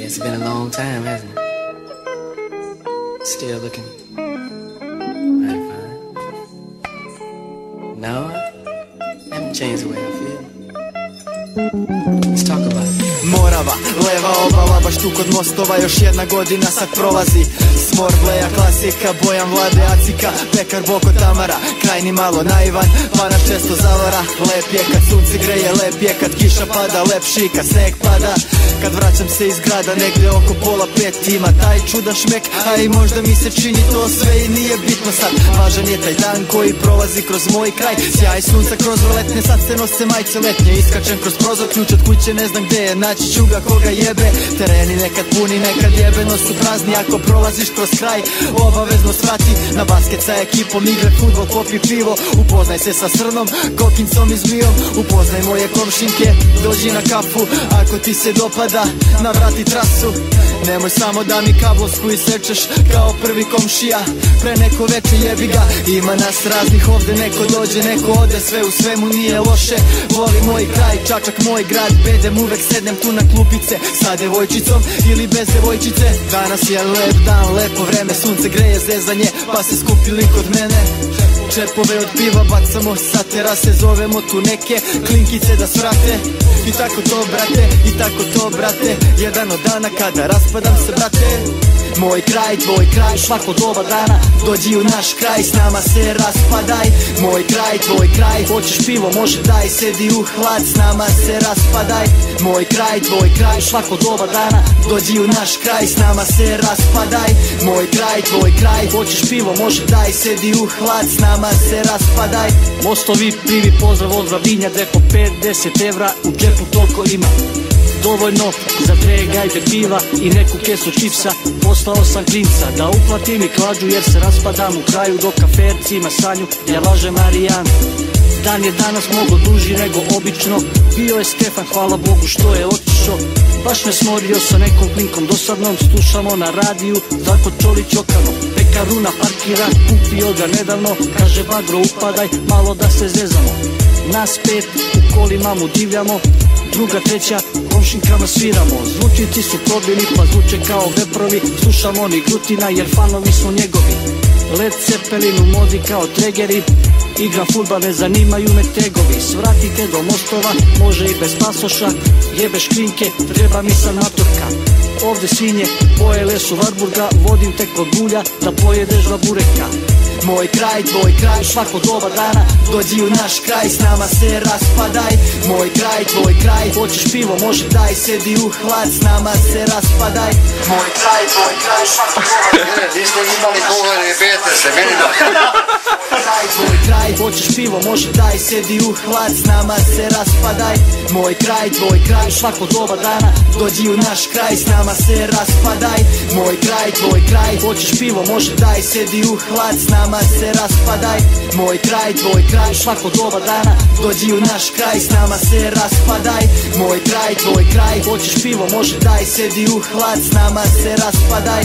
Yeah, it's been a long time, hasn't it? Still looking mighty fine. No, I haven't changed the way I feel. Let's talk about it. Morava, leva obala, baš tu kod mostova. Još jedna godina sad prolazi. Smor, bleja, klasika, Bojan, Vlade, Acika, Pekar, Boko, Tamara. Krajni malo naivan, pa nas često zavara. Lep je kad sunce greje, lep je kad kiša pada, lepši kad sneg pada. Kad vraćam se iz grada, negde oko 4:30, ima taj čudan šmek, a i možda mi se čini to sve i nije bitno sad. Važan je taj dan koji prolazi kroz moj kraj. Sjaj sunca kroz roletne, sad se nose majice letnje. Iskačem kroz prozor, ključ od kuće ne znam gde je, naći ću ga koga jebe. Tereni nekad puni, nekad jebeno su prazni. Ako prolaziš kroz kraj, obavezno svrati na basket sa ekipom, igre fudbal, popi pivo. Upoznaj se sa srnom, kokincom i zmijom. Upoznaj moje komšinke, dođi na kafu. Ako ti se dopada, navrati trasu. Nemoj samo da mi kablovsku isečeš kao prvi komšija. Pre neko veče jebi ga, ima nas raznih ovde. Neko dođe, neko ode, sve u svemu nije loše. Volim moj kraj, Čačak moj grad. Bedem, uvek sednem tu na klupice sa devojčicom ili bez devojčice. Danas je lep dan, lepo vreme, sunce greje zezanje, pa se skupili kod mene. Čepove od piva bacamo sa terase, zovemo tu neke klinkice da svrate. I tako to brate, i tako to brate, jedan od dana kada raspadam se brate. Moj kraj, tvoj kraj, svako doba dana, dođi u naš kraj, s nama se raspadaj. Moj kraj, tvoj kraj, hoćeš pivo, može daj, sedi u hlad, s nama se raspadaj. Moj kraj, tvoj kraj, svako doba dana, dođi u naš kraj, s nama se raspadaj. Moj kraj, tvoj kraj, hoćeš pivo, može daj, sedi u hlad, s nama se raspadaj. Mostovi, privi, pozdrav od Rabinja, deko 5-10 evra, u džepu toliko ima. Dovoljno za 2 gajbe piva i neku kesu čipsa. Poslao sam klinca da uplatim i klađu, jer se raspadam u kraju dok kaferci ima sanju. Ja lažem Marijan, dan je danas mnogo duži nego obično. Bio je Stefan, hvala Bogu što je otišao. Baš me smorio sa nekom klinkom dosadnom, slušamo na radiju Darko Čolić okano. Pekaruna parkira, kupio ga nedavno, kaže bagro upadaj, malo da se zezamo. Nas 5 u kolima mu divljamo, druga, treća, komšinkama sviramo. Zvučnici su probili pa zvuče kao veprovi, slušamo ni Grutina jer fanovi smo njegovi. Led Zeppelin u modi kao tregeri, igram fudbal, ne zanimaju me tegovi. Svratite do mostova, može i bez pasoša, jebeš klinke, treba mi sanatorka. Ovde svinje pojele su Varburga, vodim te kod bulja da pojedeš dva bureka. Moj kraj, tvoj kraj, svako doba dana, dođi u naš kraj, s nama se raspadaj. Moj kraj, tvoj kraj, hoćeš pivo, može daj, sedi u hlad, s nama se raspadaj. Moj kraj, tvoj kraj, svako doba dana. Niste imali govore, jebete se, meni da. Moj kraj, tvoj kraj, hoćeš pivo, može daj, sedi u hlad, s nama se raspadaj. Moj kraj, tvoj kraj, svako doba dana, dođi u naš kraj, s nama se raspadaj. Moj kraj, tvoj kraj, hoćeš pivo, može daj, sedi u hlad, s nama se raspadaj. Moj kraj, tvoj kraj, svako doba dana, dođi u naš kraj, s nama se raspadaj. Moj kraj, tvoj kraj, hoćeš pivo, može daj, sedi u hlad, s nama se raspadaj.